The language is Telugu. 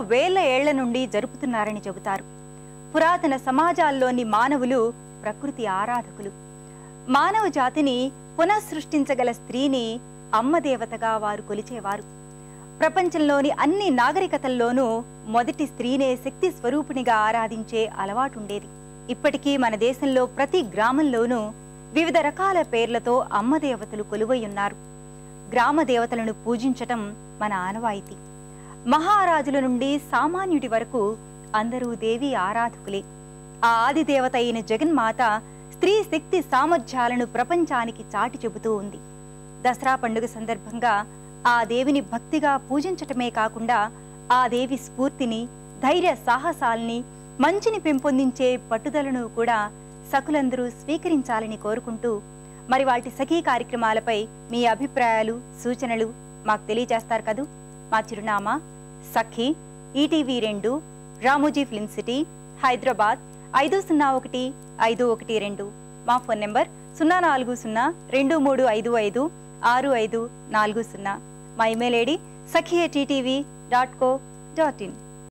వేల ఏళ్ల నుండి జరుపుతున్నారని చెబుతారు. పురాతన సమాజాల్లోని మానవులు ప్రకృతి ఆరాధకులు. మానవ జాతిని పునఃసృష్టించగల స్త్రీని అమ్మదేవతగా వారు కొలిచేవారు. ప్రపంచంలోని అన్ని నాగరికతల్లోనూ మొదటి స్త్రీనే శక్తి స్వరూపిణిగా ఆరాధించే అలవాటుండేది. ఇప్పటికీ మన దేశంలో ప్రతి గ్రామంలోనూ వివిధ రకాల పేర్లతో అమ్మదేవతలు కొలువై ఉన్నారు. గ్రామ దేవతలను పూజించటం మన ఆనవాయితీ. మహారాజుల నుండి సామాన్యుడి వరకు అందరూ దేవి ఆరాధకులే. ఆ ఆదిదేవత అయిన జగన్మాత స్త్రీ శక్తి సామర్థ్యాలను ప్రపంచానికి చాటి చెబుతూ ఉంది. దసరా పండుగ సందర్భంగా ఆ దేవిని భక్తిగా పూజించటమే కాకుండా ఆ దేవి స్ఫూర్తిని, ధైర్య సాహసాల్ని, మంచిని పెంపొందించే పట్టుదలను కూడా సకులందరూ స్వీకరించాలని కోరుకుంటూ మరి వాటి సఖీ కార్యక్రమాలపై మీ అభిప్రాయాలు, సూచనలు మాకు తెలియజేస్తారు కదూ. మా చిరునామా Sakhi, ETV 2, Ramoji film city, Hyderabad 501512. మా ఫోన్ నెంబర్ 04023556540. మా ఇమెయిల్ ఐడి sakhi@ttv.co.in.